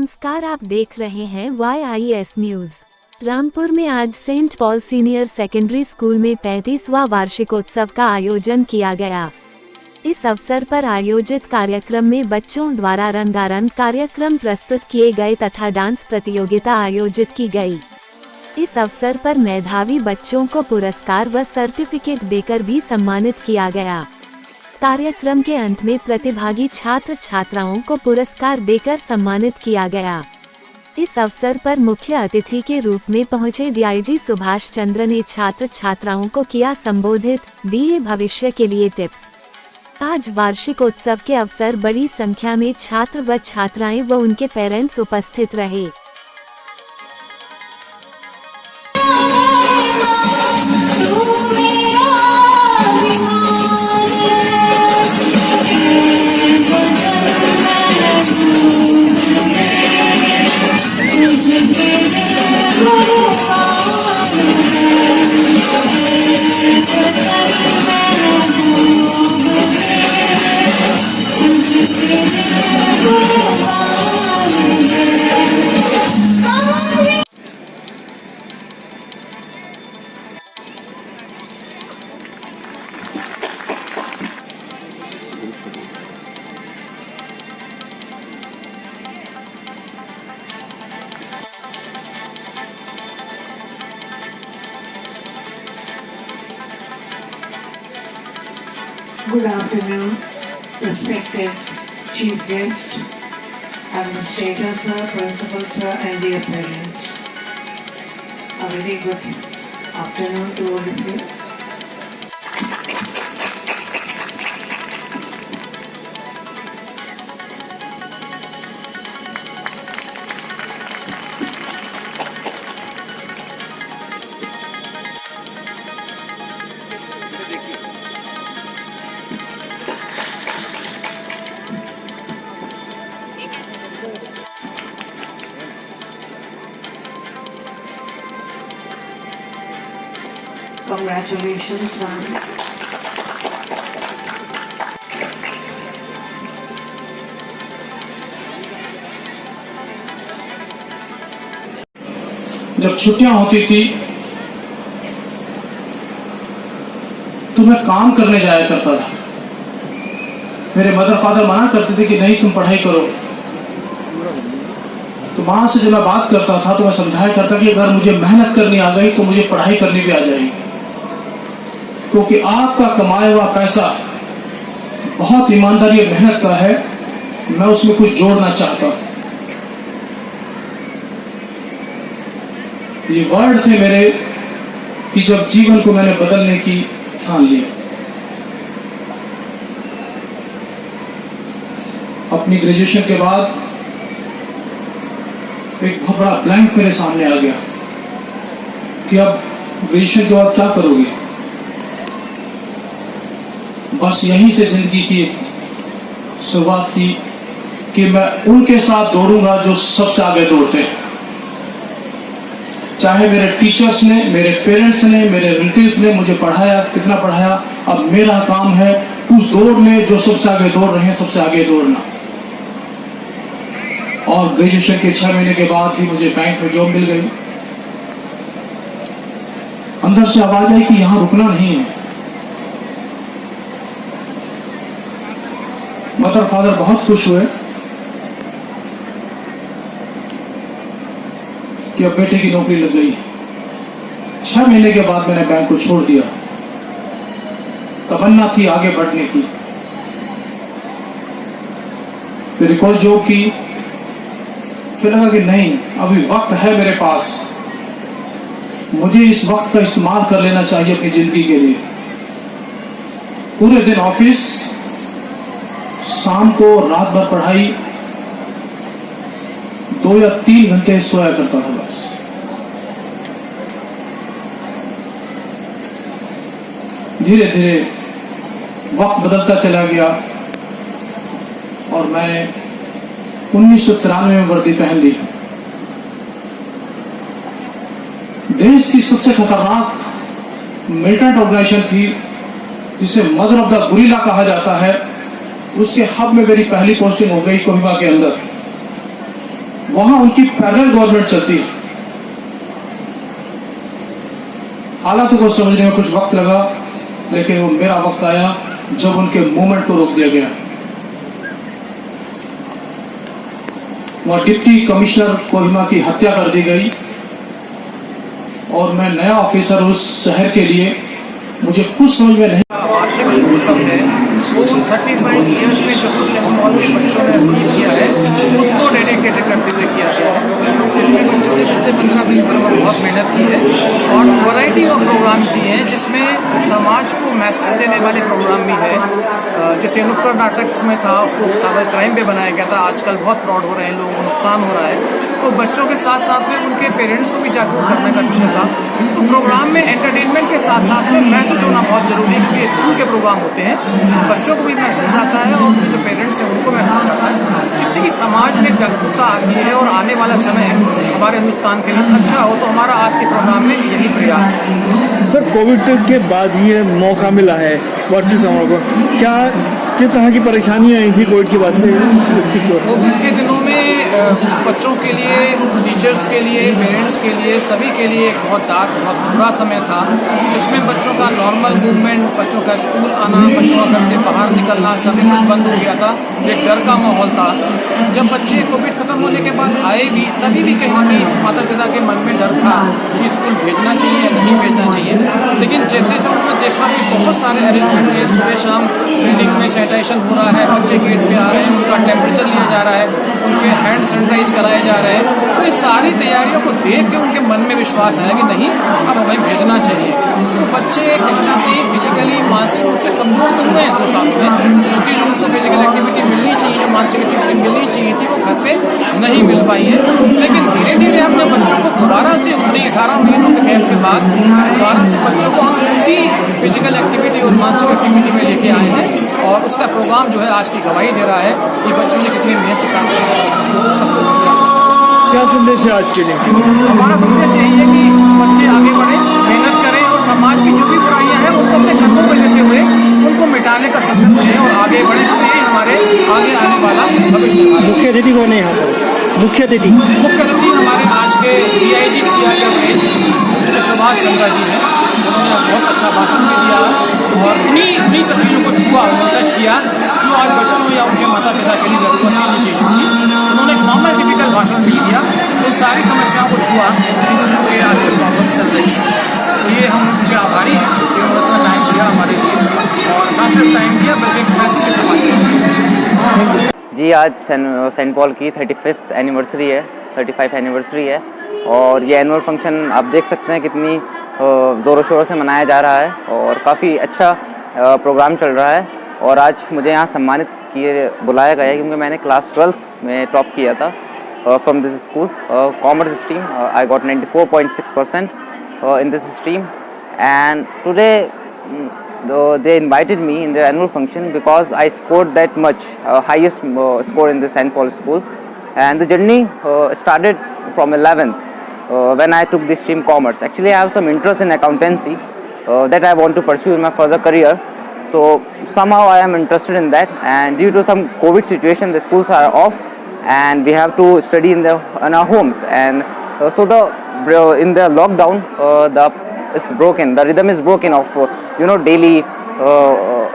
नमस्कार, आप देख रहे हैं YIS न्यूज। रामपुर में आज Saint Paul senior secondary school में 35वां वार्षिकोत्सव का आयोजन किया गया। इस अवसर पर आयोजित कार्यक्रम में बच्चों द्वारा रंगारंग कार्यक्रम प्रस्तुत किए गए तथा डांस प्रतियोगिता आयोजित की गई। इस अवसर पर मेधावी बच्चों को पुरस्कार व सर्टिफिकेट देकर भी सम्मानित किया गया। कार्यक्रम के अंत में प्रतिभागी छात्र छात्राओं को पुरस्कार देकर सम्मानित किया गया। इस अवसर पर मुख्य अतिथि के रूप में पहुंचे DIG सुभाष चंद्र ने छात्र छात्राओं को किया संबोधित, दिए भविष्य के लिए टिप्स। आज वार्षिकोत्सव के अवसर बड़ी संख्या में छात्र व छात्राएं व उनके पेरेंट्स उपस्थित रहे। Good afternoon, respected Chief Guest, Administrator Sir, Principal Sir and dear parents. A very good afternoon to all of you. Congratulations, ma'am. जब छुट्टियां होती थी तो मैं काम करने जाया करता था। मेरे मदर फादर मना करते थे कि नहीं तुम पढ़ाई करो। तो वहां से जब मैं बात करता था तो मैं समझाया करता कि अगर मुझे मेहनत करनी आ गई तो मुझे पढ़ाई करनी भी आ जाएगी, क्योंकि आपका कमाया हुआ पैसा बहुत ईमानदारी और मेहनत का है। मैं उसमें कुछ जोड़ना चाहता हूं। ये वर्ड थे मेरे कि जब जीवन को मैंने बदलने की ठान लिया। अपनी ग्रेजुएशन के बाद एक बहुत बड़ा ब्लैंक मेरे सामने आ गया कि अब ग्रेजुएशन के बाद क्या करोगे। बस यहीं से जिंदगी की शुरुआत की कि मैं उनके साथ दौड़ूंगा जो सबसे आगे दौड़ते हैं। चाहे मेरे टीचर्स ने, मेरे पेरेंट्स ने, मेरे रिलेटिव्स ने मुझे पढ़ाया, कितना पढ़ाया, अब मेरा काम है उस दौड़ में जो सबसे आगे दौड़ रहे हैं सबसे आगे दौड़ना। और ग्रेजुएशन के 6 महीने के बाद ही मुझे बैंक में जॉब मिल गई। अंदर से आवाज आई कि यहां रुकना नहीं है। मदर फादर बहुत खुश हुए कि अब बेटे की नौकरी लग गई। 6 महीने के बाद मैंने बैंक को छोड़ दिया। तमन्ना थी आगे बढ़ने की। फिर एक और जॉब की। फिर लगा कि नहीं, अभी वक्त है मेरे पास, मुझे इस वक्त का इस्तेमाल कर लेना चाहिए अपनी जिंदगी के लिए। पूरे दिन ऑफिस, शाम को रात भर पढ़ाई, 2 या 3 घंटे सोया करता था बस। धीरे धीरे वक्त बदलता चला गया और मैंने 1993 में वर्दी पहन ली। देश की सबसे खतरनाक मिलिटेंट ऑर्गेनाइजेशन थी जिसे मदर ऑफ द गुरिल्ला कहा जाता है, उसके हब में मेरी पहली पोस्टिंग हो गई कोहिमा के अंदर। वहां उनकी पैरेलल गवर्नमेंट चलती है। हालातों को समझने में कुछ वक्त लगा, लेकिन वो मेरा वक्त आया जब उनके मूवमेंट को रोक दिया गया। वहां डिप्टी कमिश्नर कोहिमा की हत्या कर दी गई और मैं नया ऑफिसर उस शहर के लिए मुझे कुछ समझ में नहीं। वार्षिक उत्सव है वो 35 ईयर्स में जो कुछ सेंट के बच्चों ने अचीव किया है उसको डेडिकेटेड करते हुए किया गया है। इसमें बच्चों ने पिछले 15-20 सालों में बहुत मेहनत की है और वैरायटी ऑफ प्रोग्राम किए हैं, जिसमें समाज को मैसेज देने वाले प्रोग्राम भी है। जैसे नुक्कड़ नाटक इसमें था, उसको साइबर क्राइम पे बनाया गया था। आजकल बहुत फ्रॉड हो रहे हैं, लोगों को नुकसान हो रहा है, तो बच्चों के साथ साथ में उनके पेरेंट्स को भी जागरूक करने का विषय था। तो प्रोग्राम में एंटरटेनमेंट के साथ साथ में मैसेज होना बहुत जरूरी है, क्योंकि स्कूल के प्रोग्राम होते हैं, बच्चों को भी मैसेज जाता है और उनके जो पेरेंट्स हैं उनको मैसेज जाता है, जिससे कि समाज में जागरूकता आती है और आने वाला समय हमारे हिंदुस्तान के लिए अच्छा हो। तो हमारा आज के प्रोग्राम में यही प्रयास है। सर, कोविड के बाद ये मौका मिला है वार्षिक समारोह को, क्या किस तरह की परेशानियां आई थी कोविड के बाद से? कोविड के दिनों में बच्चों के लिए, टीचर्स के लिए, पेरेंट्स के लिए, सभी के लिए एक बहुत डार्क, बहुत बुरा समय था। इसमें बच्चों का नॉर्मल मूवमेंट, बच्चों का स्कूल आना, बच्चों का घर से बाहर निकलना, सभी कुछ बंद हो गया था। एक डर का माहौल था। जब बच्चे कोविड खत्म होने के बाद आए भी, तभी भी कहीं ना कहीं माता पिता के मन में डर था कि स्कूल भेजना चाहिए या नहीं भेजना चाहिए। लेकिन जैसे जैसे उन्होंने देखा कि बहुत सारे अरेंजमेंट है, सुबह शाम बिल्डिंग में सैनिटाइजेशन हो रहा है, बच्चे गेट पे आ रहे हैं, उनका टेम्परेचर लिया जा रहा है, उनके हैंड सैनिटाइज कराए जा रहे हैं। तो ये सारी तैयारियों को देख के उनके मन में विश्वास आया कि नहीं, अब हमें भेजना चाहिए। तो बच्चे कहीं ना कहीं फिजिकली, मानसिक रूप से कमजोर तो हुए हैं 2 सालों में, क्योंकि जो उनको फिजिकल एक्टिविटी मिलनी चाहिए, जो मानसिक एक्टिविटी मिलनी चाहिए थी, वो घर पे नहीं मिल पाई है। लेकिन धीरे धीरे हमने बच्चों को दोबारा से उतने 18 महीनों के गैप के बाद दोबारा से बच्चों को हम उसी फिजिकल एक्टिविटी और मानसिक एक्टिविटी में लेके आए हैं, और उसका प्रोग्राम जो है आज की गवाही दे रहा है कि बच्चों ने कितनी मेहनत के साथ उसको प्रस्तुत किया। क्या संदेश है आज के लिए? हमारा संदेश यही है कि बच्चे आगे बढ़े, मेहनत करें और समाज की जो भी बुराइयां हैं उनको अपने कंधों पर लेते हुए उनको मिटाने का संकल्प लें और आगे बढ़े, क्योंकि हमारे आगे आने वाला भविष्य है। मुख्य अतिथि कौन है यहाँ पर? मुख्य अतिथि हमारे आज के DIG CRPF mister Subhash Chandra ji हैं। उन्होंने बहुत अच्छा भाषण भी दिया और उन्हीं सब चीज़ों को छुआ, टच किया जो आज बच्चों या उनके माता पिता के लिए जरूरत नहीं थी। उन्होंने एक नॉर्मल टिपिकल भाषण भी दिया, तो सारी समस्याओं को छुआ जिन चीज़ों के आज के प्रॉब्लम चल रही है। ये हम उनके आभारी हैं कि उन्होंने इतना टाइम दिया हमारे लिए, और ना सिर्फ टाइम दिया बल्कि मैसेज भी समाज को। जी, आज सेंट पॉल की 35th एनिवर्सरी है, 35 एनिवर्सरी है, और ये एनुअल फंक्शन आप देख सकते हैं कितनी ज़ोरों शोरों से मनाया जा रहा है और काफ़ी अच्छा प्रोग्राम चल रहा है। और आज मुझे यहाँ सम्मानित बुलाया गया है क्योंकि मैंने क्लास 12th में टॉप किया था from this school, commerce stream. I got 94.6% in this stream, and today they invited me in their annual function because I scored that much, highest score in the St. Paul school. And the journey started from 11th when I took the stream commerce. Actually, I have some interest in accountancy that I want to pursue in my further career. So somehow I am interested in that, and due to some COVID situation, the schools are off, and we have to study in our homes. And so in the lockdown, it's broken. The rhythm is broken of daily.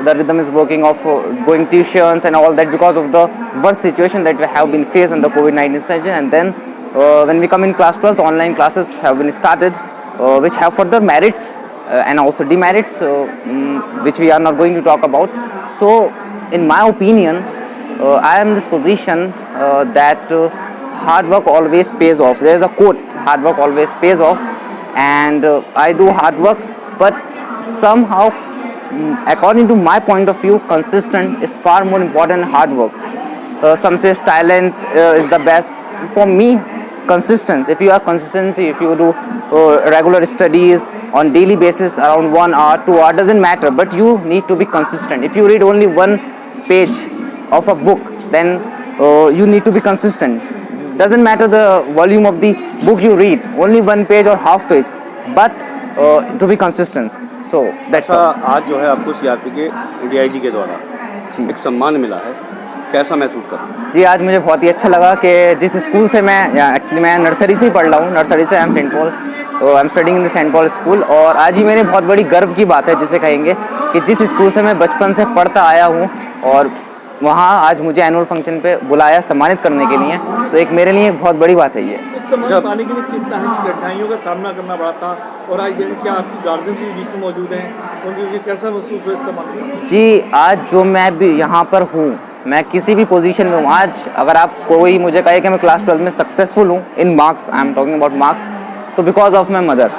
The rhythm is broken of going tuitions and all that because of the worst situation that we have been faced in the COVID-19 situation. And then when we come in class 12th, online classes have been started, which have further merits and also demerits, which we are not going to talk about. So in my opinion, I am in this position that hard work always pays off. There is a quote, hard work always pays off, and I do hard work, but somehow, according to my point of view, consistent is far more important than hard work. Some says talent is the best. For me, consistency. If you have consistency, if you do regular studies on daily basis around 1 hour, 2 hours, doesn't matter, but you need to be consistent. If you read only 1 page of a book, then you need to be consistent. Doesn't matter the volume of the book you read, only 1 page or half page, but to be consistent. So that's all. आज जो है आपको CRP के DIG के द्वारा एक सम्मान मिला है, कैसा महसूस कर? जी आज मुझे बहुत ही अच्छा लगा कि जिस स्कूल से मैं नर्सरी से ही पढ़ रहा हूँ, नर्सरी से आई एम सेंट पॉल, तो I am studying in the Saint Paul school. और आज ही मेरे बहुत बड़ी गर्व की बात है जिसे कहेंगे कि जिस स्कूल से मैं बचपन से पढ़ता आया हूँ और वहाँ आज मुझे एनुअल फंक्शन पे बुलाया सम्मानित करने के लिए, तो एक मेरे लिए एक बहुत बड़ी बात है ये। इस सम्मान पाने के लिए किस तरह की कठिनाइयों का सामना करना पड़ा था और आज क्या आपकी गार्जियन भी बीच में मौजूद हैं, उनके लिए कैसा महसूस हुआ इस सम्मान? जी आज जो मैं भी यहाँ पर हूँ, मैं किसी भी पोजीशन में हूँ, आज अगर आप कोई मुझे कहे कि मैं क्लास 12 में सक्सेसफुल हूँ in marks, I am talking about marks, तो बिकॉज ऑफ माई मदर।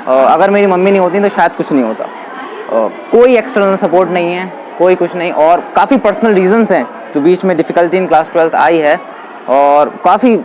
अगर मेरी मम्मी नहीं होती तो शायद कुछ नहीं होता। कोई एक्सटर्नल सपोर्ट नहीं है, कोई कुछ नहीं, और काफ़ी पर्सनल रीजंस हैं जो बीच में डिफ़िकल्टी इन क्लास 12 आई है और काफ़ी